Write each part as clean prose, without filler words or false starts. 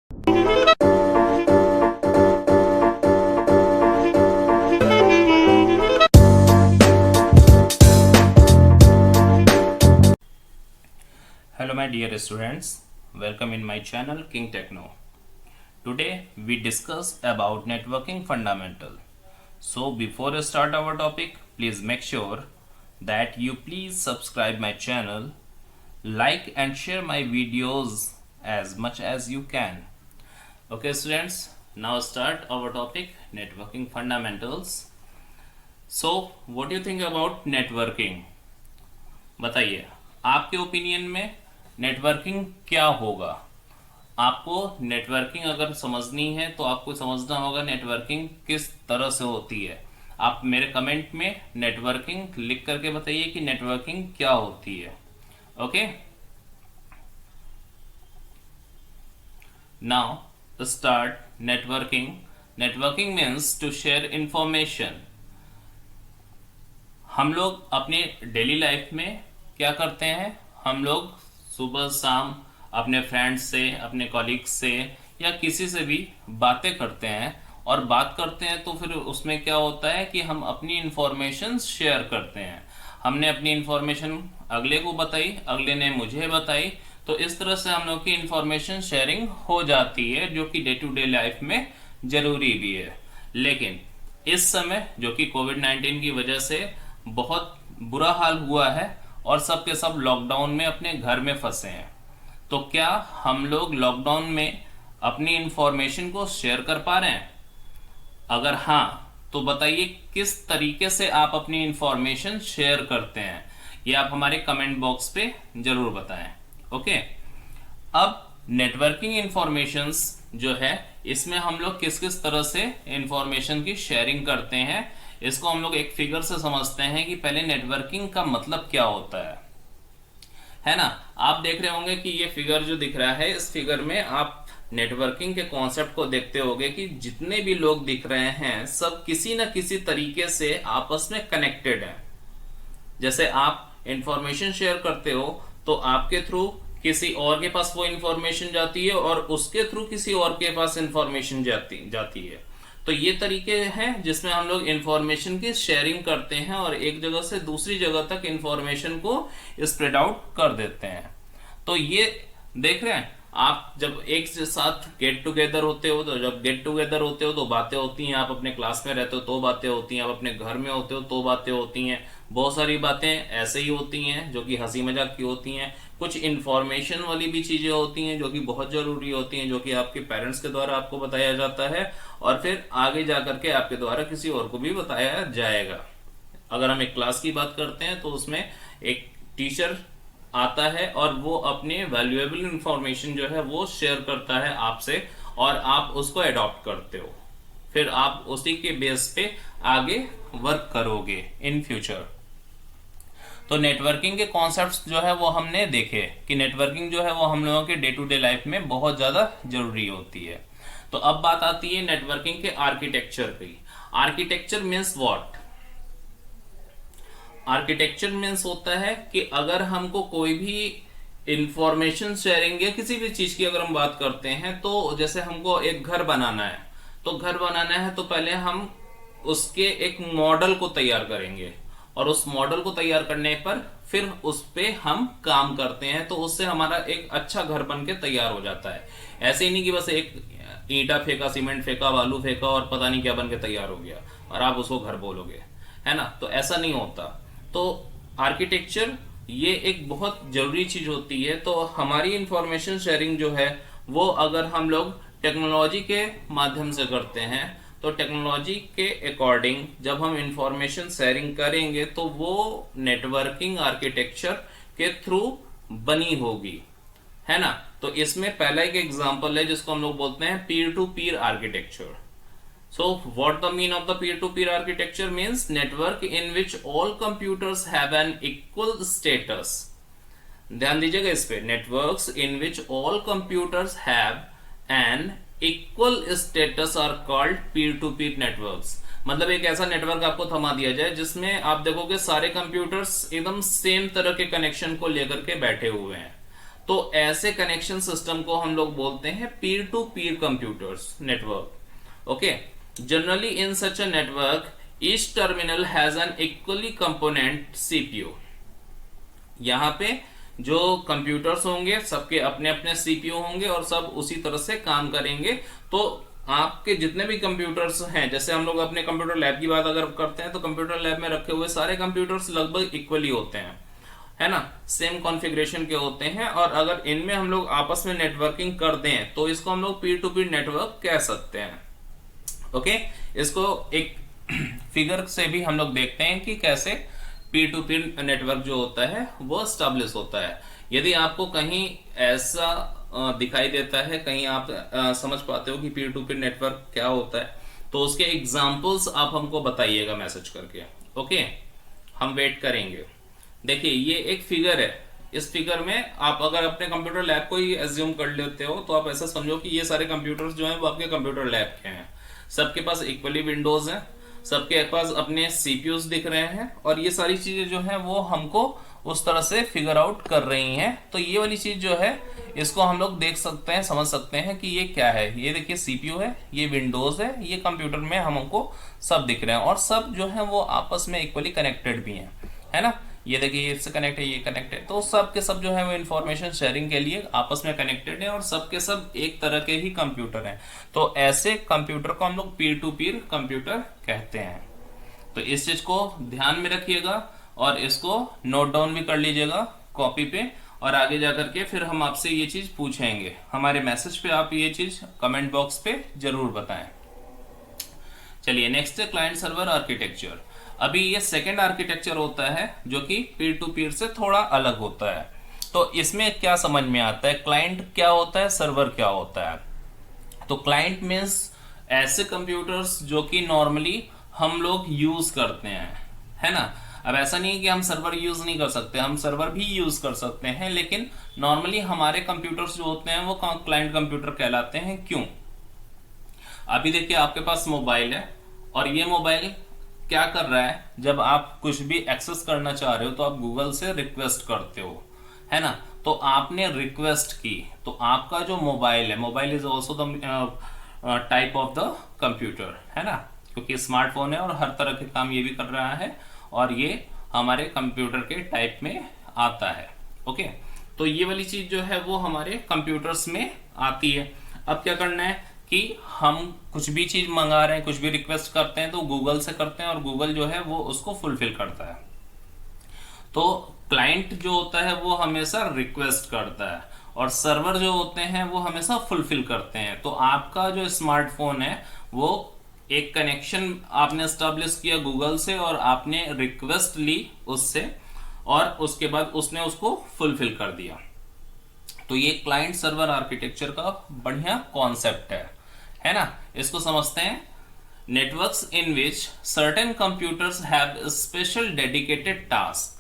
Hello my dear students, welcome in my channel King Techno. Today we discuss about networking fundamental. So before I start our topic, please make sure that you please subscribe my channel, like and share my videos as much as you can. Okay students, now start our topic networking fundamentals. So what do you think about networking? बताइए आपके opinion में networking क्या होगा। आपको networking अगर समझनी है तो आपको समझना होगा नेटवर्किंग किस तरह से होती है। आप मेरे कमेंट में नेटवर्किंग लिख करके बताइए कि नेटवर्किंग क्या होती है। Okay, now start networking. Networking means to share information. हम लोग अपने डेली लाइफ में क्या करते हैं, हम लोग सुबह शाम अपने फ्रेंड्स से, अपने कॉलीग्स से या किसी से भी बातें करते हैं और बात करते हैं तो फिर उसमें क्या होता है कि हम अपनी इंफॉर्मेशन शेयर करते हैं। हमने अपनी इंफॉर्मेशन अगले को बताई, अगले ने मुझे बताई, तो इस तरह से हम लोग की इंफॉर्मेशन शेयरिंग हो जाती है जो कि डे टू डे लाइफ में ज़रूरी भी है। लेकिन इस समय जो कि कोविड-19 की वजह से बहुत बुरा हाल हुआ है और सब के सब लॉकडाउन में अपने घर में फंसे हैं, तो क्या हम लोग लॉकडाउन में अपनी इंफॉर्मेशन को शेयर कर पा रहे हैं? अगर हाँ तो बताइए किस तरीके से आप अपनी इंफॉर्मेशन शेयर करते हैं, ये आप हमारे कमेंट बॉक्स पे जरूर बताएं। ओके, अब नेटवर्किंग इंफॉर्मेशंस जो है इसमें हम लोग किस किस तरह से इंफॉर्मेशन की शेयरिंग करते हैं, इसको हम लोग एक फिगर से समझते हैं कि पहले नेटवर्किंग का मतलब क्या होता है ना। आप देख रहे होंगे कि ये फिगर जो दिख रहा है, इस फिगर में आप नेटवर्किंग के कॉन्सेप्ट को देखते होंगे कि जितने भी लोग दिख रहे हैं सब किसी न किसी तरीके से आपस में कनेक्टेड हैं। जैसे आप इंफॉर्मेशन शेयर करते हो तो आपके थ्रू किसी और के पास वो इंफॉर्मेशन जाती है और उसके थ्रू किसी और के पास इंफॉर्मेशन जाती है। तो ये तरीके हैं जिसमें हम लोग इंफॉर्मेशन की शेयरिंग करते हैं और एक जगह से दूसरी जगह तक इंफॉर्मेशन को स्प्रेड आउट कर देते हैं। तो ये देख रहे हैं आप, जब एक साथ गेट टुगेदर होते हो तो बातें होती हैं। आप अपने क्लास में रहते हो तो बातें होती हैं, आप अपने घर में होते हो तो बातें होती हैं। बहुत सारी बातें ऐसे ही होती हैं जो कि हंसी मजाक की होती हैं। कुछ इंफॉर्मेशन वाली भी चीजें होती हैं जो कि बहुत जरूरी होती हैं, जो कि आपके पेरेंट्स के द्वारा आपको बताया जाता है और फिर आगे जाकर के आपके द्वारा किसी और को भी बताया जाएगा। अगर हम एक क्लास की बात करते हैं तो उसमें एक टीचर आता है और वो अपने वैल्यूएबल इंफॉर्मेशन जो है वो शेयर करता है आपसे और आप उसको अडॉप्ट करते हो, फिर आप उसी के बेस पे आगे वर्क करोगे इन फ्यूचर। तो नेटवर्किंग के कॉन्सेप्ट्स जो है वो हमने देखे कि नेटवर्किंग जो है वो हम लोगों के डे टू डे लाइफ में बहुत ज्यादा जरूरी होती है। तो अब बात आती है नेटवर्किंग के आर्किटेक्चर की। Architecture means what? Architecture means होता है कि अगर हमको कोई भी इंफॉर्मेशन शेयरिंग या किसी भी चीज की अगर हम बात करते हैं, तो जैसे हमको एक घर बनाना है, तो घर बनाना है तो पहले हम उसके एक मॉडल को तैयार करेंगे और उस मॉडल को तैयार करने पर फिर उस पे हम काम करते हैं, तो उससे हमारा एक अच्छा घर बन के तैयार हो जाता है। ऐसे ही नहीं कि बस एक ईंटा फेंका, सीमेंट फेंका, बालू फेंका और पता नहीं क्या बन के तैयार हो गया और आप उसको घर बोलोगे, है ना। तो ऐसा नहीं होता। तो आर्किटेक्चर ये एक बहुत जरूरी चीज होती है। तो हमारी इंफॉर्मेशन शेयरिंग जो है वो अगर हम लोग टेक्नोलॉजी के माध्यम से करते हैं तो टेक्नोलॉजी के अकॉर्डिंग जब हम इंफॉर्मेशन शेयरिंग करेंगे तो वो नेटवर्किंग आर्किटेक्चर के थ्रू बनी होगी, है ना। तो इसमें पहला एक एग्जांपल है जिसको हम लोग बोलते हैं peer to peer architecture. So what the mean of the peer-to-peer architecture means? Network in which all computers have an equal status. ध्यान दीजिएगा इस पे, networks in which all computers have an equal status are called peer-to-peer networks. मतलब एक ऐसा network आपको थमा दिया जाए जिसमें आप देखोगे सारे कंप्यूटर्स एकदम सेम तरह के कनेक्शन को लेकर के बैठे हुए हैं। तो ऐसे कनेक्शन सिस्टम को हम लोग बोलते हैं पीर to Pir computers network. Okay, generally in such a network each terminal has an equally component CPU. यहाँ पे जो कंप्यूटर्स होंगे सबके अपने अपने सीपीयू होंगे और सब उसी तरह से काम करेंगे। तो आपके जितने भी कंप्यूटर्स हैं, जैसे हम लोग अपने कंप्यूटर लैब की बात अगर करते हैं तो कंप्यूटर लैब में रखे हुए सारे कंप्यूटर्स लगभग इक्वली होते हैं, है ना, सेम कॉन्फ़िगरेशन के होते हैं। और अगर इनमें हम लोग आपस में नेटवर्किंग कर दें तो इसको हम लोग पीर टू पीर नेटवर्क कह सकते हैं। ओके, इसको एक फिगर से भी हम लोग देखते हैं कि कैसे पीर टू पीर नेटवर्क जो होता है वो स्टैब्लिश होता है। यदि आपको कहीं ऐसा दिखाई देता है, कहीं आप समझ पाते हो कि पीर टू पीर नेटवर्क क्या होता है, तो उसके एग्जांपल्स आप हमको बताइएगा मैसेज करके। ओके, हम वेट करेंगे। देखिए ये एक फिगर है, इस फिगर में आप अगर अपने कंप्यूटर लैब को ही एज्यूम कर लेते हो तो आप ऐसा समझो कि ये सारे कंप्यूटर्स जो हैं वो आपके कंप्यूटर लैब के हैं। सबके पास इक्वली विंडोज हैं, सबके पास अपने सीपीयूज दिख रहे हैं, और ये सारी चीजें जो हैं वो हमको उस तरह से फिगर आउट कर रही हैं। तो ये वाली चीज जो है इसको हम लोग देख सकते हैं, समझ सकते हैं कि ये क्या है। ये देखिए सीपीयू है, ये विंडोज है, ये कंप्यूटर में हमको सब दिख रहे हैं और सब जो है वो आपस में इक्वली कनेक्टेड भी हैं, है ना। ये देखिए इससे कनेक्ट है, ये कनेक्ट है, तो सब के सब जो है वो इन्फॉर्मेशन शेयरिंग के लिए आपस में कनेक्टेड है और सब के सब एक तरह के ही कंप्यूटर हैं। तो ऐसे कंप्यूटर को हम लोग पीर टू पीर कंप्यूटर कहते हैं। तो इस चीज को ध्यान में रखिएगा और इसको नोट डाउन भी कर लीजिएगा कॉपी पे, और आगे जाकर के फिर हम आपसे ये चीज पूछेंगे। हमारे मैसेज पे आप ये चीज कमेंट बॉक्स पे जरूर बताएं। चलिए नेक्स्ट है क्लाइंट सर्वर आर्किटेक्चर। अभी ये सेकंड आर्किटेक्चर होता है जो कि पीर टू पीर से थोड़ा अलग होता है। तो इसमें क्या समझ में आता है, क्लाइंट क्या होता है, सर्वर क्या होता है। तो क्लाइंट मीन्स ऐसे कंप्यूटर्स जो कि नॉर्मली हम लोग यूज करते हैं, है ना। अब ऐसा नहीं है कि हम सर्वर यूज नहीं कर सकते, हम सर्वर भी यूज कर सकते हैं, लेकिन नॉर्मली हमारे कंप्यूटर्स जो होते हैं वो क्लाइंट कंप्यूटर कहलाते हैं। क्यों? अभी देखिए आपके पास मोबाइल है और ये मोबाइल क्या कर रहा है, जब आप कुछ भी एक्सेस करना चाह रहे हो तो आप गूगल से रिक्वेस्ट करते हो, है ना। तो आपने रिक्वेस्ट की तो आपका जो मोबाइल है, mobile is also the type of the computer, है ना, क्योंकि स्मार्टफोन है और हर तरह के काम ये भी कर रहा है और ये हमारे कंप्यूटर के टाइप में आता है। ओके, तो ये वाली चीज जो है वो हमारे कंप्यूटर्स में आती है। अब क्या करना है कि हम कुछ भी चीज मंगा रहे हैं, कुछ भी रिक्वेस्ट करते हैं तो गूगल से करते हैं और गूगल जो है वो उसको फुलफिल करता है। तो क्लाइंट जो होता है वो हमेशा रिक्वेस्ट करता है और सर्वर जो होते हैं वो हमेशा फुलफिल करते हैं। तो आपका जो स्मार्टफोन है वो एक कनेक्शन आपने स्टैब्लिश किया गूगल से और आपने रिक्वेस्ट ली उससे और उसके बाद उसने उसको फुलफिल कर दिया। तो ये क्लाइंट सर्वर आर्किटेक्चर का बढ़िया कॉन्सेप्ट है ना। इसको समझते हैं। Networks in which certain computers have special dedicated task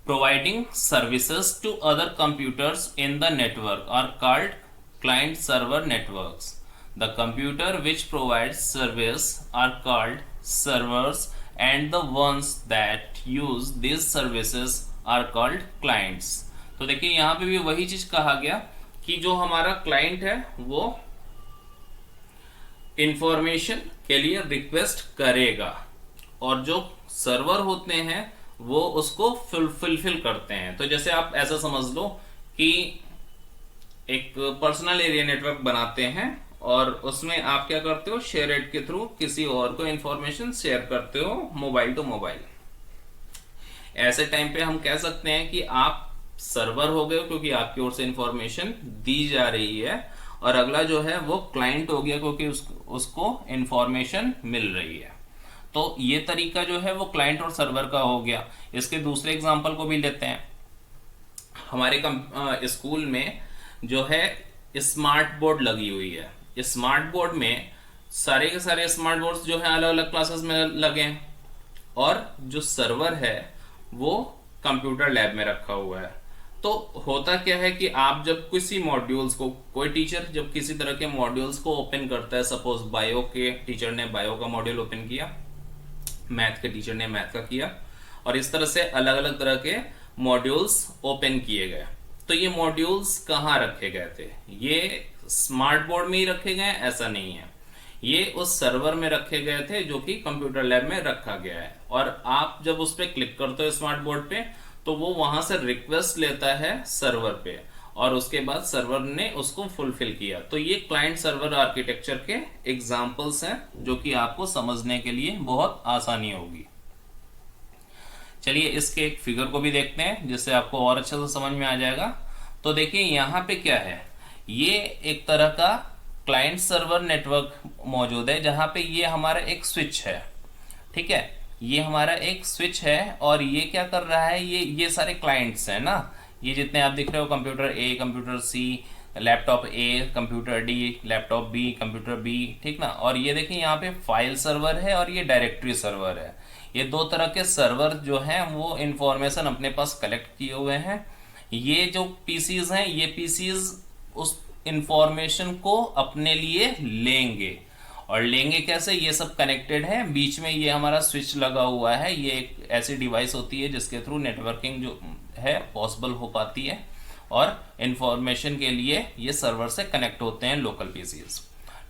providing services to other computers in the network are called client server networks. The computer which provides service are called servers and the ones that use these services are called clients. तो देखिए यहाँ पे भी वही चीज कहा गया कि जो हमारा क्लाइंट है वो इंफॉर्मेशन के लिए रिक्वेस्ट करेगा और जो सर्वर होते हैं वो उसको फुलफिल करते हैं। तो जैसे आप ऐसा समझ लो कि एक पर्सनल एरिया नेटवर्क बनाते हैं और उसमें आप क्या करते हो, शेयरेट के थ्रू किसी और को इंफॉर्मेशन शेयर करते हो मोबाइल टू मोबाइल। ऐसे टाइम पे हम कह सकते हैं कि आप सर्वर हो गए क्योंकि आपकी ओर से इंफॉर्मेशन दी जा रही है, और अगला जो है वो क्लाइंट हो गया क्योंकि उसको इंफॉर्मेशन मिल रही है। तो ये तरीका जो है वो क्लाइंट और सर्वर का हो गया। इसके दूसरे एग्जांपल को भी लेते हैं। हमारे स्कूल में जो है स्मार्ट बोर्ड लगी हुई है। स्मार्ट बोर्ड में सारे के सारे स्मार्ट बोर्ड्स जो है अलग अलग क्लासेस में लगे हैं और जो सर्वर है वो कंप्यूटर लैब में रखा हुआ है। तो होता क्या है कि आप जब किसी मॉड्यूल्स को, कोई टीचर जब किसी तरह के मॉड्यूल्स को ओपन करता है, सपोज बायो के टीचर ने बायो का मॉड्यूल ओपन किया, मैथ के टीचर ने मैथ का किया, और इस तरह से अलग अलग तरह के मॉड्यूल्स ओपन किए गए। तो ये मॉड्यूल्स कहाँ रखे गए थे? ये स्मार्ट बोर्ड में ही रखे गए, ऐसा नहीं है, ये उस सर्वर में रखे गए थे जो कि कंप्यूटर लैब में रखा गया है। और आप जब उस पर क्लिक करते हो स्मार्ट बोर्ड पे, तो वो वहां से रिक्वेस्ट लेता है सर्वर पे, और उसके बाद सर्वर ने उसको फुलफिल किया। तो ये क्लाइंट सर्वर आर्किटेक्चर के एग्जांपल्स हैं जो कि आपको समझने के लिए बहुत आसानी होगी। चलिए इसके एक फिगर को भी देखते हैं जिससे आपको और अच्छे से समझ में आ जाएगा। तो देखिए यहाँ पे क्या है, ये एक तरह का क्लाइंट सर्वर नेटवर्क मौजूद है जहाँ पे ये हमारा एक स्विच है, ठीक है, ये हमारा एक स्विच है। और ये क्या कर रहा है, ये सारे क्लाइंट्स हैं ना, ये जितने आप दिख रहे हो, computer A, computer C, laptop A, computer D, laptop B, computer B, ठीक ना। और ये देखिए यहाँ पे फाइल सर्वर है और ये डायरेक्टरी सर्वर है। ये दो तरह के सर्वर जो हैं वो इंफॉर्मेशन अपने पास कलेक्ट किए हुए हैं। ये जो पीसीज हैं, ये पीसीज उस इंफॉर्मेशन को अपने लिए लेंगे, और लेंगे कैसे, ये सब कनेक्टेड है। बीच में ये हमारा स्विच लगा हुआ है, ये एक ऐसी डिवाइस होती है जिसके थ्रू नेटवर्किंग जो है पॉसिबल हो पाती है, और इंफॉर्मेशन के लिए ये सर्वर से कनेक्ट होते हैं लोकल पीसीज,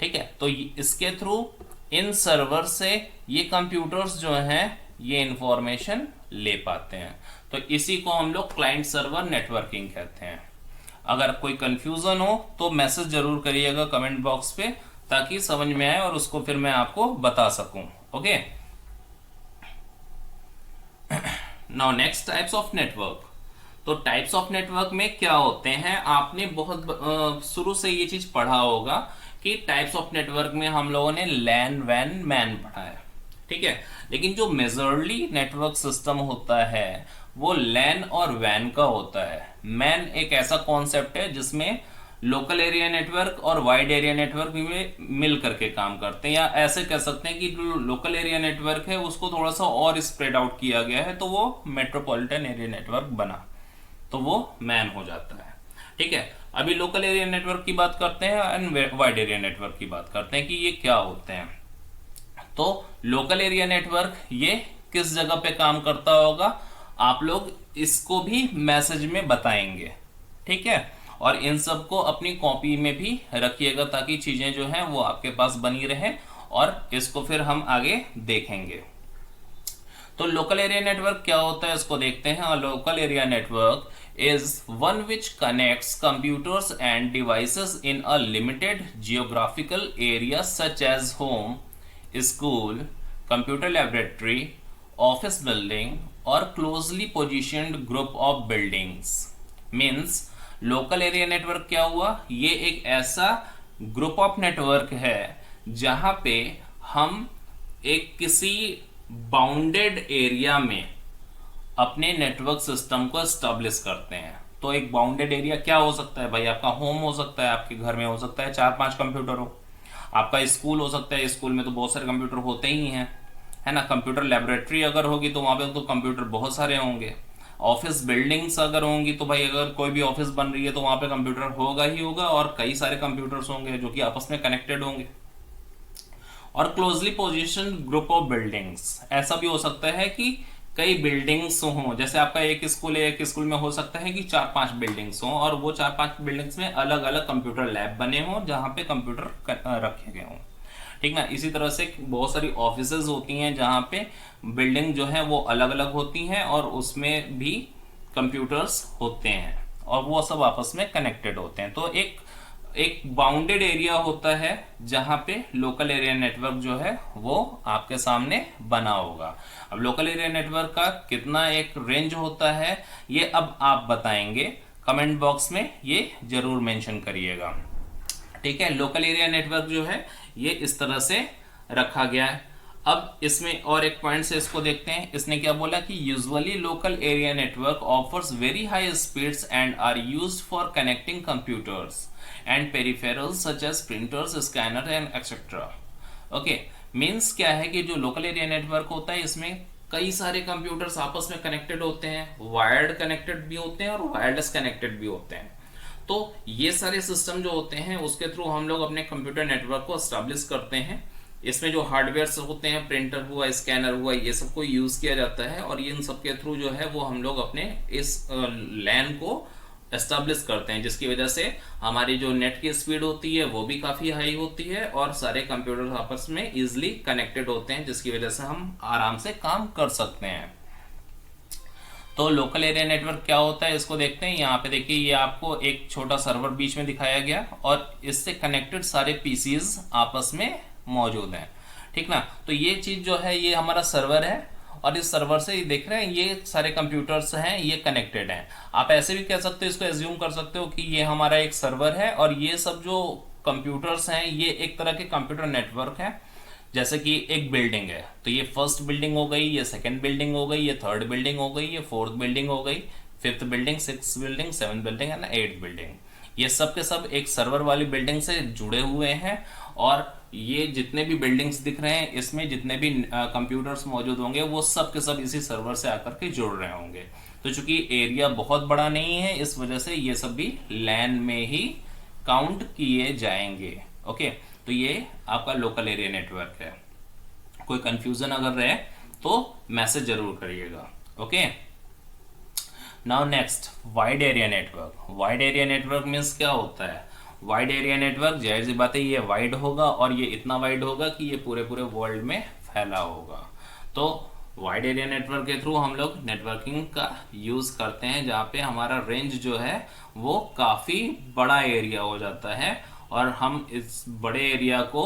ठीक है। तो इसके थ्रू इन सर्वर से ये कंप्यूटर्स जो हैं ये इंफॉर्मेशन ले पाते हैं। तो इसी को हम लोग क्लाइंट सर्वर नेटवर्किंग कहते हैं। अगर कोई कंफ्यूजन हो तो मैसेज जरूर करिएगा कमेंट बॉक्स पे, ताकि समझ में आए और उसको फिर मैं आपको बता सकूं। Okay, now next types of network. तो टाइप्स ऑफ नेटवर्क में क्या होते हैं, आपने बहुत शुरू से ये चीज पढ़ा होगा कि टाइप्स ऑफ नेटवर्क में हम लोगों ने लैन, वैन, मैन पढ़ा है, ठीक है। लेकिन जो मेजरली नेटवर्क सिस्टम होता है वो लैन और वैन का होता है। मैन एक ऐसा कॉन्सेप्ट है जिसमें लोकल एरिया नेटवर्क और वाइड एरिया नेटवर्क में मिल करके काम करते हैं, या ऐसे कह सकते हैं कि जो लोकल एरिया नेटवर्क है उसको थोड़ा सा और स्प्रेड आउट किया गया है, तो वो मेट्रोपॉलिटन एरिया नेटवर्क बना, तो वो मैन हो जाता है, ठीक है। अभी लोकल एरिया नेटवर्क की बात करते हैं एंड वाइड एरिया नेटवर्क की बात करते हैं कि ये क्या होते हैं। तो लोकल एरिया नेटवर्क ये किस जगह पे काम करता होगा, आप लोग इसको भी मैसेज में बताएंगे, ठीक है। और इन सब को अपनी कॉपी में भी रखिएगा ताकि चीजें जो हैं वो आपके पास बनी रहे, और इसको फिर हम आगे देखेंगे। तो लोकल एरिया नेटवर्क क्या होता है इसको देखते हैं। और local area network is one which connects computers and devices in a limited geographical area such as home, school, computer laboratory, office building or closely positioned group of buildings. Means local area network क्या हुआ, ये एक ऐसा group of network है जहां पे हम एक किसी बाउंडेड एरिया में अपने नेटवर्क सिस्टम को एस्टेब्लिश करते हैं। तो एक बाउंडेड एरिया क्या हो सकता है भाई, आपका होम हो सकता है, आपके घर में हो सकता है 4-5 कंप्यूटर हो, आपका स्कूल हो सकता है, स्कूल में तो बहुत सारे कंप्यूटर होते ही हैं, है ना। कंप्यूटर लेबोरेटरी अगर होगी तो वहां पे तो कंप्यूटर बहुत सारे होंगे। ऑफिस बिल्डिंग्स अगर होंगी तो भाई अगर कोई भी ऑफिस बन रही है तो वहां पे कंप्यूटर होगा ही होगा, और कई सारे कंप्यूटर्स होंगे जो कि आपस में कनेक्टेड होंगे। और closely position group of buildings, ऐसा भी हो सकता है कि कई बिल्डिंग्स हों, जैसे आपका एक स्कूल है, एक स्कूल में हो सकता है कि 4-5 बिल्डिंग्स हों, और वो 4-5 बिल्डिंग्स में अलग अलग कंप्यूटर लैब बने हों जहां पे कंप्यूटर रखे गए हों, ठीक ना। इसी तरह से बहुत सारी ऑफिसेज होती हैं जहां पे बिल्डिंग जो है वो अलग अलग होती हैं और उसमें भी कंप्यूटर्स होते हैं और वो सब आपस में कनेक्टेड होते हैं। तो एक बाउंडेड एरिया होता है जहां पे लोकल एरिया नेटवर्क जो है वो आपके सामने बना होगा। अब लोकल एरिया नेटवर्क का कितना एक रेंज होता है ये अब आप बताएंगे, कमेंट बॉक्स में ये जरूर मेंशन करिएगा, ठीक है। लोकल एरिया नेटवर्क जो है ये इस तरह से रखा गया है। अब इसमें और एक पॉइंट से इसको देखते हैं, इसने क्या बोला कि usually local area network offers very high speeds and are used for connecting computers and peripherals such as printers, scanner and etcetera. Okay, means क्या है कि जो लोकल एरिया नेटवर्क होता है इसमें कई सारे कंप्यूटर्स आपस में कनेक्टेड होते हैं, वायर्ड कनेक्टेड भी होते हैं और वायरलेस कनेक्टेड भी होते हैं। तो ये सारे सिस्टम जो होते हैं उसके थ्रू हम लोग अपने कंप्यूटर नेटवर्क को एस्टेब्लिश करते हैं। इसमें जो हार्डवेयर होते हैं, प्रिंटर हुआ, स्कैनर हुआ, ये सब को यूज किया जाता है और इन सब के थ्रू जो है वो हम लोग अपने इस लैन को एस्टेब्लिश करते हैं, जिसकी वजह से हमारी जो नेट की स्पीड होती है वो भी काफ़ी हाई होती है और सारे कंप्यूटर आपस में ईजिली कनेक्टेड होते हैं, जिसकी वजह से हम आराम से काम कर सकते हैं। तो लोकल एरिया नेटवर्क क्या होता है इसको देखते हैं। यहाँ पे देखिए, ये आपको एक छोटा सर्वर बीच में दिखाया गया और इससे कनेक्टेड सारे पीसीज आपस में मौजूद हैं, ठीक ना। तो ये चीज जो है ये हमारा सर्वर है और इस सर्वर से ये देख रहे हैं ये सारे कंप्यूटर्स हैं, ये कनेक्टेड हैं। आप ऐसे भी कह सकते हो, इसको एज्यूम कर सकते हो कि ये हमारा एक सर्वर है और ये सब जो कंप्यूटर्स हैं ये एक तरह के कंप्यूटर नेटवर्क है। जैसे कि एक बिल्डिंग है तो ये फर्स्ट बिल्डिंग हो गई, ये सेकंड बिल्डिंग हो गई, ये थर्ड बिल्डिंग हो गई, ये फोर्थ बिल्डिंग हो गई, fifth building, six building, seven building है ना, एट बिल्डिंग। ये सब के सब एक सर्वर वाली बिल्डिंग से जुड़े हुए हैं और ये जितने भी बिल्डिंग्स दिख रहे हैं इसमें जितने भी कंप्यूटर्स मौजूद होंगे वो सब के सब इसी सर्वर से आकर के जुड़ रहे होंगे। तो चूंकि एरिया बहुत बड़ा नहीं है इस वजह से ये सब भी लैन में ही काउंट किए जाएंगे। ओके, तो ये आपका लोकल एरिया नेटवर्क है। कोई कंफ्यूजन अगर रहे तो मैसेज जरूर करिएगा। Okay, now next wide area network. Wide area network means क्या होता है? वाइड एरिया नेटवर्क जाहिर सी बात है ये वाइड होगा और ये इतना वाइड होगा कि ये पूरे पूरे वर्ल्ड में फैला होगा। तो वाइड एरिया नेटवर्क के थ्रू हम लोग नेटवर्किंग का यूज करते हैं जहाँ पे हमारा रेंज जो है वो काफी बड़ा एरिया हो जाता है और हम इस बड़े एरिया को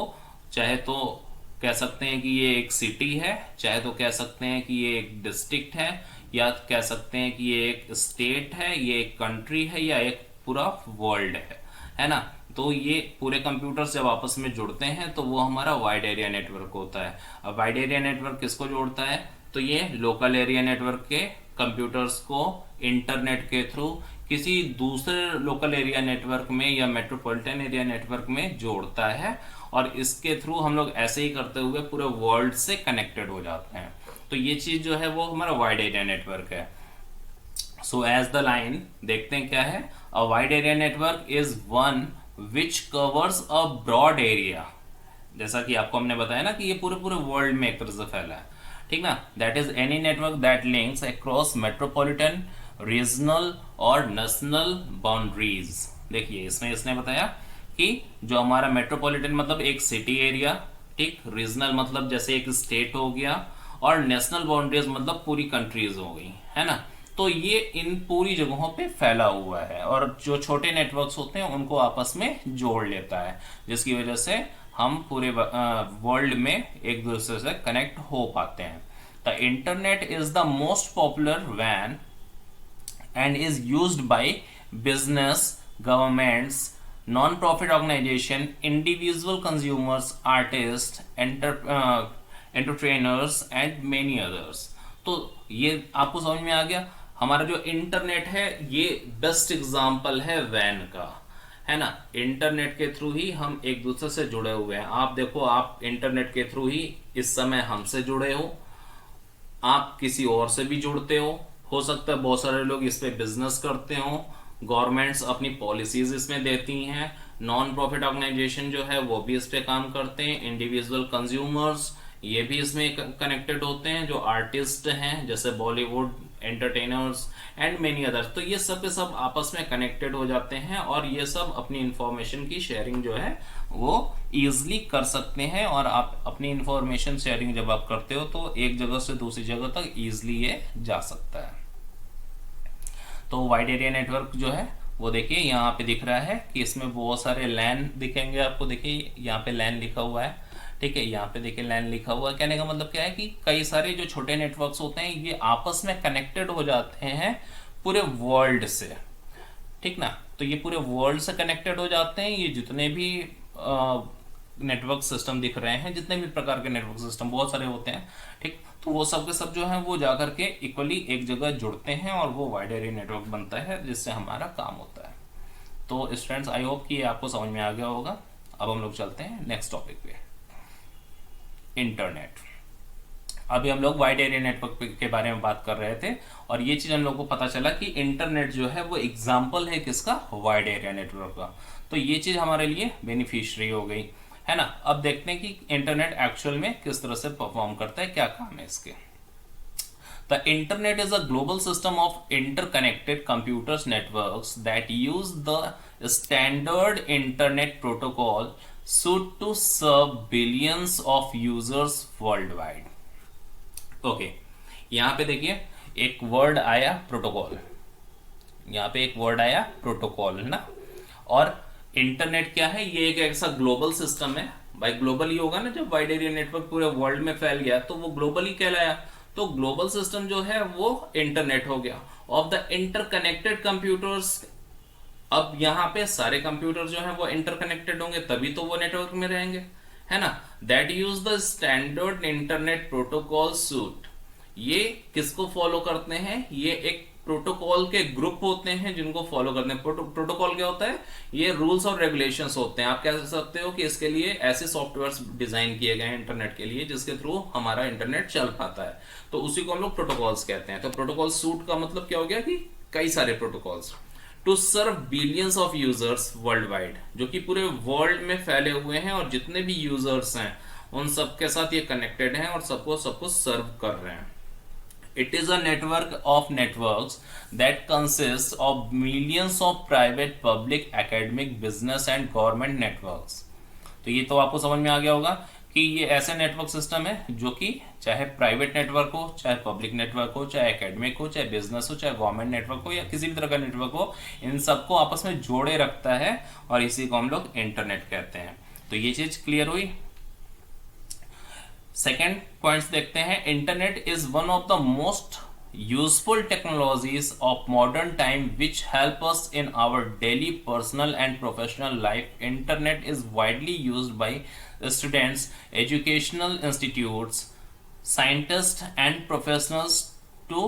चाहे तो कह सकते हैं कि ये एक सिटी है, चाहे तो कह सकते हैं कि ये एक डिस्ट्रिक्ट है, या कह सकते हैं कि ये एक स्टेट है, ये एक कंट्री है, या एक पूरा वर्ल्ड है ना। तो ये पूरे कंप्यूटर्स जब आपस में जुड़ते हैं तो वो हमारा वाइड एरिया नेटवर्क होता है। अब वाइड एरिया नेटवर्क किसको जोड़ता है? तो ये लोकल एरिया नेटवर्क के कंप्यूटर्स को इंटरनेट के थ्रू किसी दूसरे लोकल एरिया नेटवर्क में या मेट्रोपॉलिटन एरिया नेटवर्क में जोड़ता है और इसके थ्रू हम लोग ऐसे ही करते हुए पूरे वर्ल्ड से कनेक्टेड हो जाते हैं। तो ये चीज जो है वो हमारा वाइड एरिया नेटवर्क है। सो एज द लाइन देखते हैं क्या है। A wide area network is one which covers a broad area. जैसा कि आपको हमने बताया ना कि ये पूरे पूरे वर्ल्ड में एक तरह से फैला है, ठीक ना। That is any network that links across metropolitan, regional और नेशनल बाउंड्रीज। देखिए इसमें इसने बताया कि जो हमारा मेट्रोपॉलिटन मतलब एक सिटी एरिया, ठीक, रीजनल मतलब जैसे एक स्टेट हो गया और नेशनल बाउंड्रीज मतलब पूरी कंट्रीज हो गई, है ना। तो ये इन पूरी जगहों पे फैला हुआ है और जो छोटे नेटवर्क्स होते हैं उनको आपस में जोड़ लेता है, जिसकी वजह से हम पूरे वर्ल्ड में एक दूसरे से कनेक्ट हो पाते हैं। The internet is the most popular वैन and is used by business, governments, non-profit organization, individual consumers, artists, entertainers and many others। तो ये आपको समझ में आ गया। हमारा जो इंटरनेट है ये बेस्ट एग्जांपल है वैन का, है ना। इंटरनेट के थ्रू ही हम एक दूसरे से जुड़े हुए हैं। आप देखो, आप इंटरनेट के थ्रू ही इस समय हमसे जुड़े हो, आप किसी और से भी जुड़ते हो सकता है बहुत सारे लोग इस पे बिजनेस करते हो, गवर्नमेंट्स अपनी पॉलिसीज इसमें देती हैं, नॉन प्रॉफिट ऑर्गेनाइजेशन जो है वो भी इस पे काम करते हैं, इंडिविजुअल कंज्यूमर्स ये भी इसमें कनेक्टेड होते हैं, जो आर्टिस्ट हैं जैसे Bollywood, entertainers and many others. तो ये सब के सब आपस में कनेक्टेड हो जाते हैं और ये सब अपनी इंफॉर्मेशन की शेयरिंग जो है वो इजिली कर सकते हैं। और आप अपनी इंफॉर्मेशन शेयरिंग जब आप करते हो तो एक जगह से दूसरी जगह तक इजिली ये जा सकता है। तो वाइड एरिया नेटवर्क जो है वो देखिए यहाँ पे दिख रहा है कि इसमें बहुत सारे लैन दिखेंगे आपको। देखिए यहाँ पे लैन लिखा हुआ है, ठीक है, यहाँ पे देखिए लैन लिखा हुआ है। कहने का मतलब क्या है कि कई सारे जो छोटे नेटवर्क्स होते हैं ये आपस में कनेक्टेड हो जाते हैं पूरे वर्ल्ड से, ठीक ना। तो ये पूरे वर्ल्ड से कनेक्टेड हो जाते हैं। ये जितने भी नेटवर्क सिस्टम दिख रहे हैं, जितने भी प्रकार के नेटवर्क सिस्टम बहुत सारे होते हैं, ठीक, तो वो सब के सब जो है वो जाकर के इक्वली एक जगह जुड़ते हैं और वो वाइड एरिया नेटवर्क बनता है जिससे हमारा काम होता है। तो स्टूडेंट्स आई होप कि ये आपको समझ में आ गया होगा। अब हम लोग चलते हैं नेक्स्ट टॉपिक पे, इंटरनेट। अभी हम लोग वाइड एरिया नेटवर्क के बारे में बात कर रहे थे और ये चीज हम लोग को पता चला कि इंटरनेट जो है वो एग्जाम्पल है किसका? वाइड एरिया नेटवर्क का। तो ये चीज हमारे लिए बेनिफिशियरी हो गई, है ना। अब देखते हैं कि इंटरनेट एक्चुअल में किस तरह से परफॉर्म करता है, क्या काम है इसके। The internet is a global system of interconnected computers networks that use the standard internet protocol suite to serve billions of users worldwide. Okay, यहाँ पे देखिए एक वर्ड आया प्रोटोकॉल, यहाँ पे एक वर्ड आया प्रोटोकॉल है ना। और इंटरनेट क्या है, ये एक ऐसा ग्लोबल सिस्टम है भाई। ग्लोबल ही होगा ना, जब वाइड एरिया नेटवर्क पूरे वर्ल्ड में फैल गया तो वो ग्लोबल ही कहलाया। तो ग्लोबल सिस्टम जो है वो इंटरनेट हो गया ऑफ द इंटरकनेक्टेड कंप्यूटर्स। अब यहाँ पे सारे कंप्यूटर जो है वो इंटरकनेक्टेड होंगे तभी तो वो नेटवर्क में रहेंगे, है ना। That use the standard internet protocol suit. ये किसको फॉलो करते हैं, ये एक प्रोटोकॉल के ग्रुप होते हैं जिनको फॉलो करते हैं। प्रोटोकॉल क्या होता है, ये रूल्स और रेगुलेशंस होते हैं। आप कह सकते हो कि इसके लिए ऐसे सॉफ्टवेयर्स डिजाइन किए गए हैं इंटरनेट के लिए जिसके थ्रू हमारा इंटरनेट चल पाता है, तो उसी को हम लोग प्रोटोकॉल्स कहते हैं। तो प्रोटोकॉल सूट का मतलब क्या हो गया कि कई सारे protocols to serve billions of users world wide, जो कि पूरे वर्ल्ड में फैले हुए हैं और जितने भी यूजर्स हैं उन सबके साथ ये कनेक्टेड हैं और सबको सर्व कर रहे हैं। It is a network of networks that consists of millions of private, public, academic, business and government networks. तो ये तो आपको समझ में आ गया होगा कि ये ऐसे नेटवर्क सिस्टम है जो कि चाहे प्राइवेट नेटवर्क हो, चाहे पब्लिक नेटवर्क हो, चाहे एकेडमिक हो, चाहे बिजनेस हो, चाहे गवर्नमेंट नेटवर्क हो या किसी भी तरह का नेटवर्क हो, इन सबको आपस में जोड़े रखता है और इसी को हम लोग इंटरनेट कहते हैं। तो ये चीज क्लियर हुई। सेकेंड पॉइंट्स देखते हैं। Internet is one of the most useful technologies of modern time which help us in our daily personal and professional life. Internet is widely used by students, educational institutes, scientists and professionals to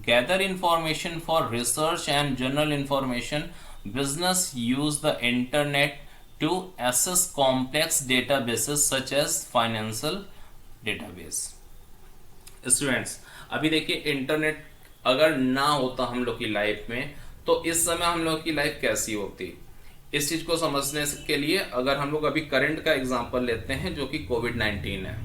gather information for research and general information. Business use the internet to access complex databases such as financial database. Students, अभी देखिए internet अगर ना होता हम लोग की life में तो इस समय हम लोग की लाइफ कैसी होती। इस चीज को समझने के लिए अगर हम लोग अभी करंट का एग्जांपल लेते हैं जो कि कोविड-19 है।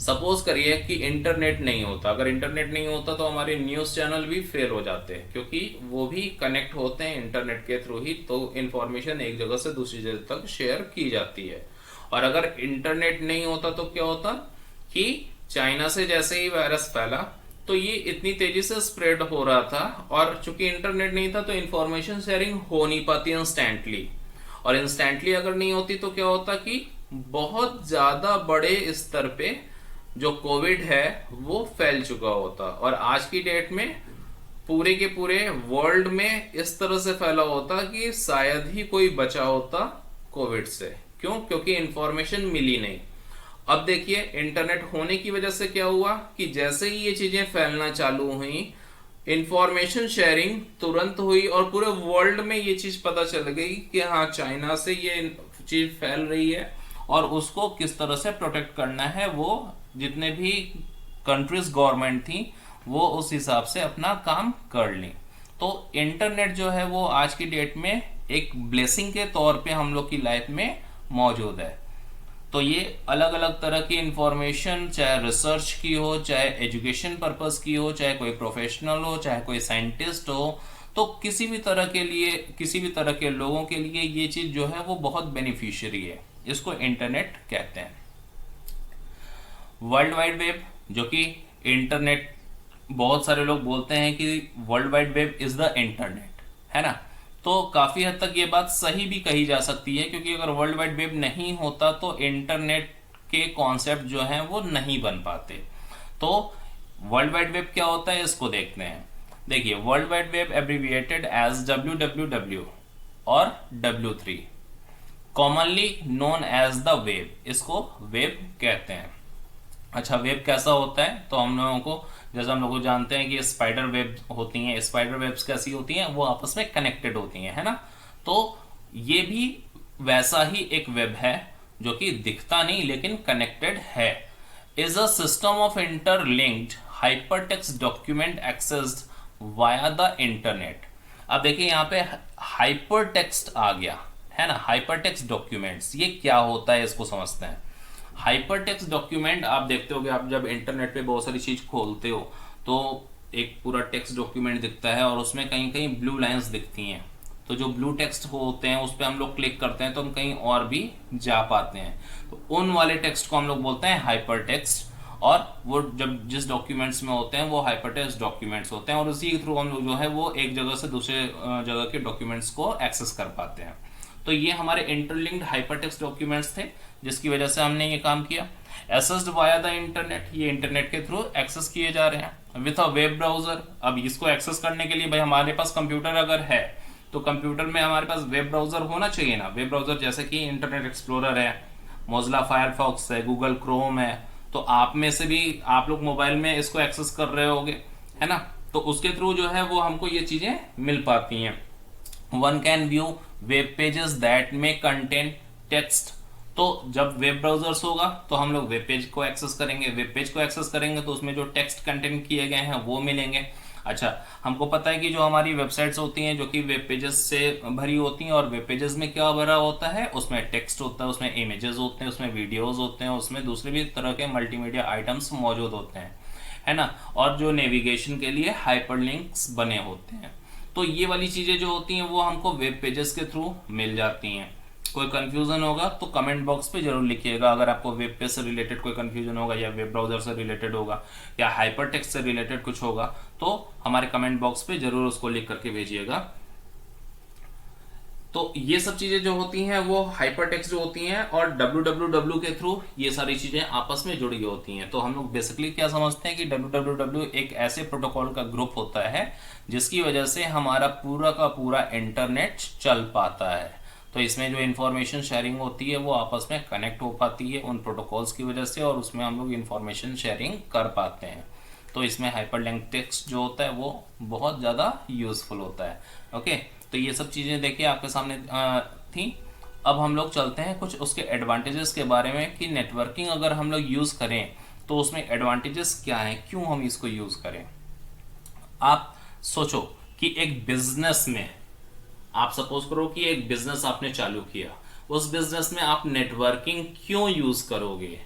सपोज करिए कि इंटरनेट नहीं होता। अगर इंटरनेट नहीं होता तो हमारे न्यूज चैनल भी फेल हो जाते हैं, क्योंकि वो भी कनेक्ट होते हैं इंटरनेट के थ्रू ही, तो इंफॉर्मेशन एक जगह से दूसरी जगह तक शेयर की जाती है। और अगर इंटरनेट नहीं होता तो क्या होता कि चाइना से जैसे ही वायरस फैला तो ये इतनी तेजी से स्प्रेड हो रहा था, और चूंकि इंटरनेट नहीं था तो इंफॉर्मेशन शेयरिंग हो नहीं पाती इंस्टेंटली। और इंस्टेंटली अगर नहीं होती तो क्या होता कि बहुत ज्यादा बड़े स्तर पे जो कोविड है वो फैल चुका होता। और आज की डेट में पूरे के पूरे वर्ल्ड में इस तरह से फैला होता कि शायद ही कोई बचा होता कोविड से। क्यों? क्योंकि इंफॉर्मेशन मिली नहीं। अब देखिए इंटरनेट होने की वजह से क्या हुआ कि जैसे ही ये चीजें फैलना चालू हुई, इंफॉर्मेशन शेयरिंग तुरंत हुई और पूरे वर्ल्ड में ये चीज पता चल गई कि हाँ चाइना से ये चीज फैल रही है और उसको किस तरह से प्रोटेक्ट करना है। वो जितने भी कंट्रीज गवर्नमेंट थी वो उस हिसाब से अपना काम कर ली। तो इंटरनेट जो है वो आज की डेट में एक ब्लेसिंग के तौर पे हम लोग की लाइफ में मौजूद है। तो ये अलग अलग तरह की इंफॉर्मेशन, चाहे रिसर्च की हो, चाहे एजुकेशन पर्पस की हो, चाहे कोई प्रोफेशनल हो, चाहे कोई साइंटिस्ट हो, तो किसी भी तरह के लिए, किसी भी तरह के लोगों के लिए ये चीज जो है वो बहुत बेनिफिशियरी है। इसको इंटरनेट कहते हैं। वर्ल्ड वाइड वेब, जो कि इंटरनेट, बहुत सारे लोग बोलते हैं कि world wide web is the internet, है ना। तो काफी हद तक ये बात सही भी कही जा सकती है, क्योंकि अगर वर्ल्ड वाइड वेब नहीं होता तो इंटरनेट के कॉन्सेप्ट जो हैं वो नहीं बन पाते। तो वर्ल्ड वाइड वेब क्या होता है इसको देखते हैं। देखिए, world wide web abbreviated as WWW और W3, commonly known as the web, इसको वेब कहते हैं। अच्छा, वेब कैसा होता है? तो हम लोगों को, जैसे हम लोग जानते हैं कि स्पाइडर वेब होती हैं। स्पाइडर वेब्स कैसी होती हैं? वो आपस में कनेक्टेड होती हैं, है ना। तो ये भी वैसा ही एक वेब है जो कि दिखता नहीं लेकिन कनेक्टेड है। Is a system of interlinked hypertext document accessed via the internet. अब देखिए यहाँ पे हाइपरटेक्स्ट आ गया, है ना। हाइपरटेक्स्ट डॉक्यूमेंट्स, ये क्या होता है इसको समझते हैं। हाइपरटेक्स्ट डॉक्यूमेंट आप देखते हो कि आप जब इंटरनेट पे बहुत सारी चीज खोलते हो तो एक पूरा टेक्स्ट डॉक्यूमेंट दिखता है और उसमें कहीं कहीं ब्लू लाइंस दिखती हैं, तो जो ब्लू टेक्स्ट होते हैं उस पर हम लोग क्लिक करते हैं तो हम कहीं और भी जा पाते हैं, तो उन वाले टेक्स्ट को हम लोग बोलते हैं हाइपर टेक्स्ट। और वो जब जिस डॉक्यूमेंट्स में होते हैं वो हाइपर टेक्स्ट डॉक्यूमेंट्स होते हैं, और उसी के थ्रू हम लोग जो है वो एक जगह से दूसरे जगह के डॉक्यूमेंट्स को एक्सेस कर पाते हैं। तो ये हमारे इंटरलिंक्ड हाइपर टेक्स्ट डॉक्यूमेंट्स थे, जिसकी वजह से हमने ये काम किया। एक्सेस्ड वाया द इंटरनेट, ये इंटरनेट के थ्रू एक्सेस किए जा रहे हैं विथ अ वेब ब्राउजर। अब इसको एक्सेस करने के लिए भाई हमारे पास कंप्यूटर अगर है तो कंप्यूटर में हमारे पास वेब ब्राउजर होना चाहिए ना। वेब ब्राउजर जैसे कि इंटरनेट एक्सप्लोरर है, मोजिला फायरफॉक्स है, गूगल क्रोम है, तो आप में से भी आप लोग मोबाइल में इसको एक्सेस कर रहे होगे, है ना। तो उसके थ्रू जो है वो हमको ये चीजें मिल पाती हैं। One can view web pages that में कंटेन टेक्स्ट, तो जब वेब ब्राउजर्स होगा तो हम लोग वेब पेज को एक्सेस करेंगे, वेब पेज को एक्सेस करेंगे तो उसमें जो टेक्स्ट कंटेंट किए गए हैं वो मिलेंगे। अच्छा, हमको पता है कि जो हमारी वेबसाइट्स होती हैं जो कि वेब पेजेस से भरी होती हैं, और वेब पेजेस में क्या भरा होता है, उसमें टेक्स्ट होता है, उसमें इमेजेस होते हैं, उसमें वीडियोस होते हैं, उसमें दूसरे भी तरह के मल्टीमीडिया आइटम्स मौजूद होते हैं, है ना। और जो नेविगेशन के लिए हाइपरलिंक्स बने होते हैं। तो ये वाली चीजें जो होती हैं वो हमको वेब पेजेस के थ्रू मिल जाती हैं। कोई कंफ्यूजन होगा तो कमेंट बॉक्स पे जरूर लिखिएगा। अगर आपको वेब पेज से रिलेटेड कोई कंफ्यूजन होगा, या वेब ब्राउजर से रिलेटेड होगा, या हाइपर टेक्स्ट से रिलेटेड कुछ होगा, तो हमारे कमेंट बॉक्स पे जरूर उसको लिख करके भेजिएगा। तो ये सब चीजें जो होती हैं वो हाइपर टेक्स्ट जो होती हैं, और www के थ्रू ये सारी चीजें आपस में जुड़ी होती हैं। तो हम लोग बेसिकली क्या समझते हैं कि www एक ऐसे प्रोटोकॉल का ग्रुप होता है जिसकी वजह से हमारा पूरा का पूरा इंटरनेट चल पाता है। तो इसमें जो इंफॉर्मेशन शेयरिंग होती है वो आपस में कनेक्ट हो पाती है उन प्रोटोकॉल्स की वजह से, और उसमें हम लोग इंफॉर्मेशन शेयरिंग कर पाते हैं। तो इसमें हाइपरलिंक टेक्स्ट जो होता है वो बहुत ज़्यादा यूजफुल होता है। ओके, तो ये सब चीज़ें देखिए आपके सामने थी। अब हम लोग चलते हैं कुछ उसके एडवांटेजेस के बारे में, कि नेटवर्किंग अगर हम लोग यूज़ करें तो उसमें एडवांटेजेस क्या हैं, क्यों हम इसको यूज़ करें। आप सोचो कि एक बिजनेस में, आप सपोज करो कि एक बिजनेस आपने चालू किया, उस बिजनेस में आप नेटवर्किंग क्यों यूज करोगे।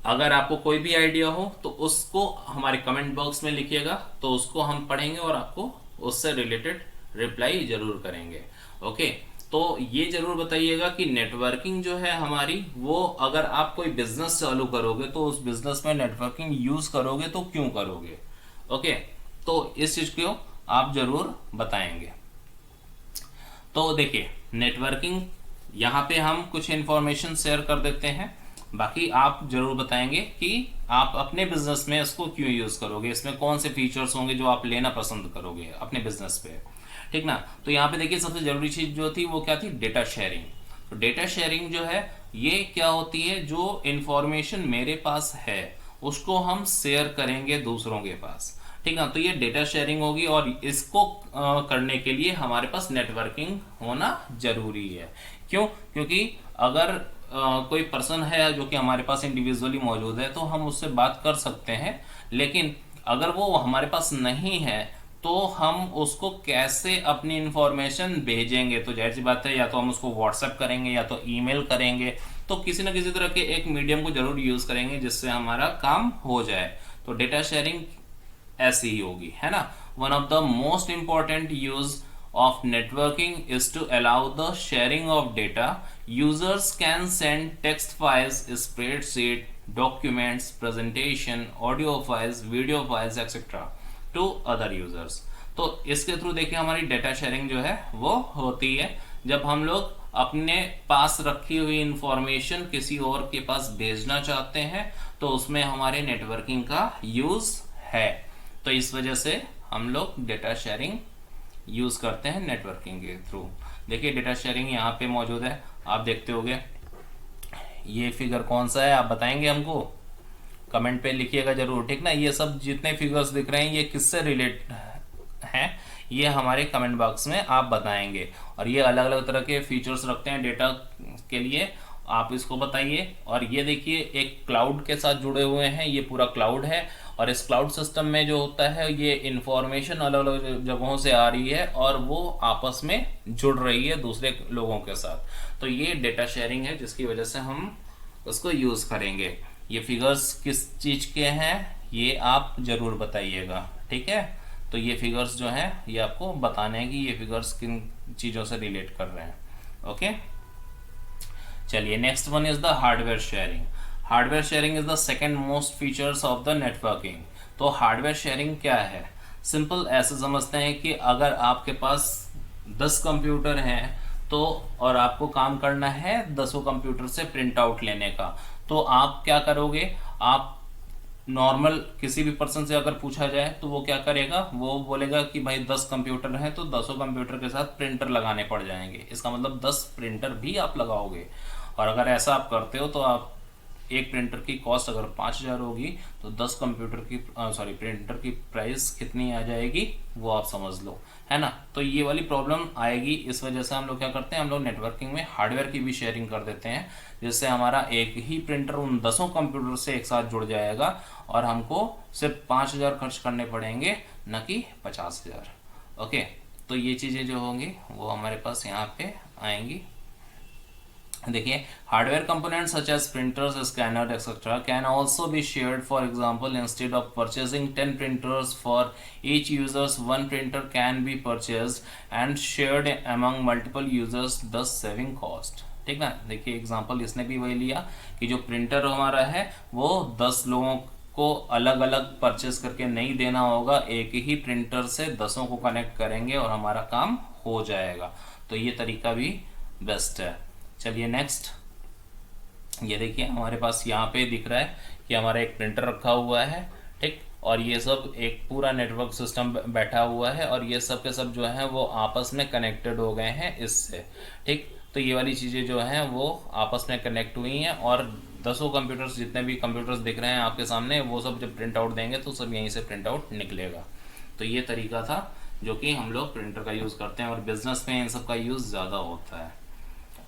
अगर आपको कोई भी आइडिया हो तो उसको हमारे कमेंट बॉक्स में लिखिएगा, तो उसको हम पढ़ेंगे और आपको उससे रिलेटेड रिप्लाई जरूर करेंगे। ओके, तो ये जरूर बताइएगा कि नेटवर्किंग जो है हमारी, वो अगर आप कोई बिजनेस चालू करोगे तो उस बिजनेस में नेटवर्किंग यूज करोगे तो क्यों करोगे। ओके, तो इस चीज को आप जरूर बताएंगे। तो देखिए, नेटवर्किंग यहाँ पे हम कुछ इंफॉर्मेशन शेयर कर देते हैं, बाकी आप जरूर बताएंगे कि आप अपने बिजनेस में इसको क्यों यूज करोगे, इसमें कौन से फीचर्स होंगे जो आप लेना पसंद करोगे अपने बिजनेस पे, ठीक ना। तो यहाँ पे देखिए, सबसे जरूरी चीज जो थी वो क्या थी, डेटा शेयरिंग। तो डेटा शेयरिंग जो है ये क्या होती है, जो इंफॉर्मेशन मेरे पास है उसको हम शेयर करेंगे दूसरों के पास, ठीक है। तो ये डेटा शेयरिंग होगी, और इसको करने के लिए हमारे पास नेटवर्किंग होना जरूरी है। क्यों? क्योंकि अगर कोई पर्सन है जो कि हमारे पास इंडिविजुअली मौजूद है तो हम उससे बात कर सकते हैं, लेकिन अगर वो हमारे पास नहीं है तो हम उसको कैसे अपनी इंफॉर्मेशन भेजेंगे। तो जाहिर सी बात है, या तो हम उसको व्हाट्सएप करेंगे या तो ईमेल करेंगे, तो किसी न किसी तरह के एक मीडियम को जरूर यूज करेंगे जिससे हमारा काम हो जाए। तो डेटा शेयरिंग ऐसी ही होगी, है ना। One of the most important use of networking is to allow the sharing of data. Users can send text files, spreadsheet, documents, presentation, audio files, video files, etc. to other users. तो इसके through देखिए हमारी data sharing जो है वो होती है जब हम लोग अपने पास रखी हुई इंफॉर्मेशन किसी और के पास भेजना चाहते हैं, तो उसमें हमारे नेटवर्किंग का यूज है। तो इस वजह से हम लोग डेटा शेयरिंग यूज करते हैं नेटवर्किंग के थ्रू। देखिए, डेटा शेयरिंग यहाँ पे मौजूद है, आप देखते होंगे। ये फिगर कौन सा है आप बताएंगे हमको, कमेंट पे लिखिएगा जरूर, ठीक ना। ये सब जितने फिगर्स दिख रहे हैं ये किससे रिलेट हैं, ये हमारे कमेंट बॉक्स में आप बताएंगे। और ये अलग अलग तरह के फीचर्स रखते हैं डेटा के लिए, आप इसको बताइए। और ये देखिए, एक क्लाउड के साथ जुड़े हुए हैं, ये पूरा क्लाउड है, और इस क्लाउड सिस्टम में जो होता है ये इंफॉर्मेशन अलग अलग जगहों से आ रही है और वो आपस में जुड़ रही है दूसरे लोगों के साथ। तो ये डेटा शेयरिंग है जिसकी वजह से हम उसको यूज करेंगे। ये फिगर्स किस चीज के हैं, ये आप ज़रूर बताइएगा, ठीक है। तो ये फिगर्स जो हैं ये आपको बताने हैं कि ये फिगर्स किन चीज़ों से रिलेट कर रहे हैं। ओके, चलिए next one is the hardware sharing. Hardware sharing is the second most features of the networking. तो हार्डवेयर शेयरिंग क्या है? सिंपल ऐसे समझते हैं कि अगर आपके पास 10 कंप्यूटर हैं तो और आपको काम करना है 10 कंप्यूटर से प्रिंट आउट लेने का, तो आप क्या करोगे? आप नॉर्मल किसी भी पर्सन से अगर पूछा जाए तो वो क्या करेगा? वो बोलेगा कि भाई 10 कंप्यूटर हैं तो 10 कंप्यूटर के साथ प्रिंटर लगाने पड़ जाएंगे। इसका मतलब 10 प्रिंटर भी आप लगाओगे। और अगर ऐसा आप करते हो तो आप एक प्रिंटर की कॉस्ट अगर 5,000 होगी तो 10 कंप्यूटर की प्रिंटर की प्राइस कितनी आ जाएगी वो आप समझ लो, है ना। तो ये वाली प्रॉब्लम आएगी। इस वजह से हम लोग क्या करते हैं, हम लोग नेटवर्किंग में हार्डवेयर की भी शेयरिंग कर देते हैं, जिससे हमारा एक ही प्रिंटर उन 10 कंप्यूटर से एक साथ जुड़ जाएगा और हमको सिर्फ 5,000 खर्च करने पड़ेंगे, न कि 50,000। ओके, तो ये चीज़ें जो होंगी वो हमारे पास यहाँ पे आएंगी। देखिए, hardware components such as printers, scanner etcetera can also be shared. For example, instead of purchasing 10 printers for each users, one printer can be purchased and shared among multiple users, thus saving cost। ठीक ना। देखिए example इसने भी वही लिया कि जो printer हमारा है वो 10 लोगों को अलग अलग परचेज करके नहीं देना होगा, एक ही प्रिंटर से 10 को कनेक्ट करेंगे और हमारा काम हो जाएगा। तो ये तरीका भी बेस्ट है। चलिए नेक्स्ट, ये देखिए हमारे पास यहाँ पे दिख रहा है कि हमारा एक प्रिंटर रखा हुआ है, ठीक, और ये सब एक पूरा नेटवर्क सिस्टम बैठा हुआ है और ये सब के सब जो है वो आपस में कनेक्टेड हो गए हैं इससे, ठीक। तो ये वाली चीज़ें जो हैं वो आपस में कनेक्ट हुई हैं और 10 कंप्यूटर्स, जितने भी कंप्यूटर्स दिख रहे हैं आपके सामने, वो सब जब प्रिंट आउट देंगे तो सब यहीं से प्रिंट आउट निकलेगा। तो ये तरीका था जो कि हम लोग प्रिंटर का यूज़ करते हैं और बिजनेस में इन सब का यूज़ ज़्यादा होता है।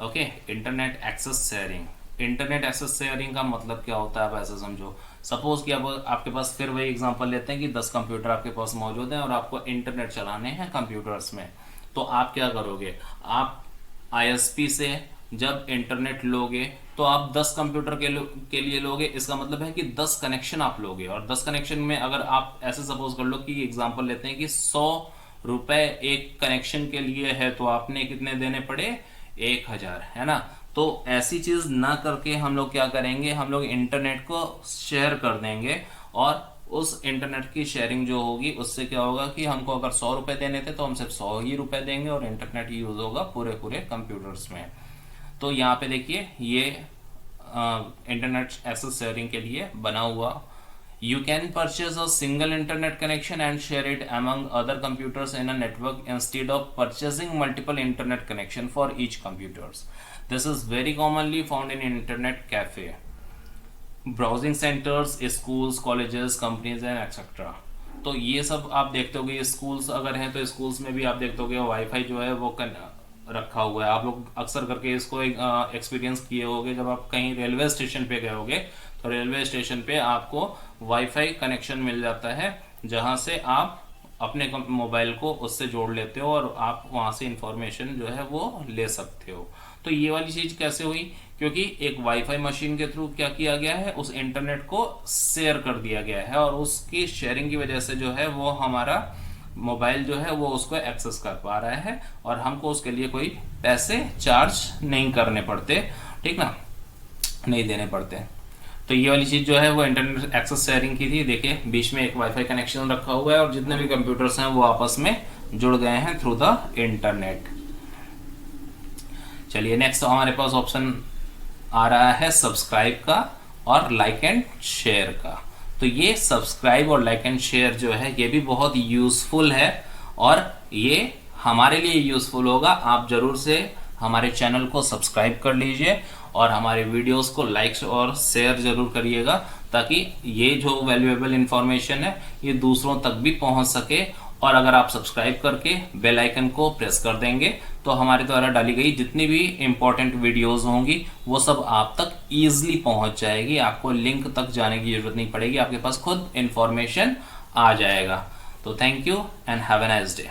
Okay, internet access sharing. Internet access sharing का मतलब क्या होता है, आप ऐसे समझो। सपोज कि अब आपके पास, फिर वही एग्जांपल लेते हैं कि 10 कंप्यूटर आपके पास मौजूद हैं और आपको इंटरनेट चलाने हैं कंप्यूटर्स में। तो आप क्या करोगे? आप आईएसपी से जब इंटरनेट लोगे तो आप 10 कंप्यूटर के लिए लोगे। इसका मतलब है कि 10 कनेक्शन आप लोगे और 10 कनेक्शन में अगर आप ऐसे सपोज कर लो कि एग्जांपल लेते हैं कि 100 रुपए एक कनेक्शन के लिए है तो आपने कितने देने पड़े? 1,000, है ना। तो ऐसी चीज ना करके हम लोग क्या करेंगे, हम लोग इंटरनेट को शेयर कर देंगे और उस इंटरनेट की शेयरिंग जो होगी उससे क्या होगा कि हमको अगर 100 रुपए देने थे तो हम सिर्फ 100 ही रुपए देंगे और इंटरनेट यूज होगा पूरे पूरे कंप्यूटर्स में। तो यहाँ पे देखिए ये इंटरनेट एक्सेस शेयरिंग के लिए बना हुआ। You can purchase a single internet connection and share it among other computers in a network instead of purchasing multiple internet connection for each computers. This is very commonly found in internet cafe, browsing centers, schools, colleges, companies and etc. तो ये सब आप देखते होगे, schools अगर हैं तो schools में भी आप देखते होगे वाईफाई जो है वो रखा हुआ है। आप लोग अक्सर करके इसको एक्सपीरियंस किए होगे जब आप कहीं रेलवे स्टेशन पे गए होगे तो रेलवे स्टेशन पे आपको वाईफाई कनेक्शन मिल जाता है जहां से आप अपने मोबाइल को उससे जोड़ लेते हो और आप वहां से इंफॉर्मेशन जो है वो ले सकते हो। तो ये वाली चीज कैसे हुई? क्योंकि एक वाईफाई मशीन के थ्रू क्या किया गया है, उस इंटरनेट को शेयर कर दिया गया है और उसकी शेयरिंग की वजह से जो है वो हमारा मोबाइल जो है वो उसको एक्सेस कर पा रहा है और हमको उसके लिए कोई पैसे चार्ज नहीं करने पड़ते, ठीक ना, नहीं देने पड़ते। तो ये वाली चीज जो है वो इंटरनेट एक्सेस शेयरिंग की थी। देखिए बीच में एक वाईफाई कनेक्शन रखा हुआ है और जितने भी कंप्यूटर्स हैं वो आपस में जुड़ गए हैं थ्रू द इंटरनेट। चलिए नेक्स्ट हमारे पास ऑप्शन आ रहा है सब्सक्राइब का और लाइक एंड शेयर का। तो ये सब्सक्राइब और लाइक एंड शेयर जो है ये भी बहुत यूजफुल है और ये हमारे लिए यूजफुल होगा। आप जरूर से हमारे चैनल को सब्सक्राइब कर लीजिए और हमारे वीडियोस को लाइक और शेयर जरूर करिएगा ताकि ये जो वैल्यूएबल इंफॉर्मेशन है ये दूसरों तक भी पहुंच सके। और अगर आप सब्सक्राइब करके बेल आइकन को प्रेस कर देंगे तो हमारे द्वारा डाली गई जितनी भी इंपॉर्टेंट वीडियोस होंगी वो सब आप तक ईजिली पहुंच जाएगी। आपको लिंक तक जाने की जरूरत नहीं पड़ेगी, आपके पास खुद इंफॉर्मेशन आ जाएगा। तो thank you and have a nice day.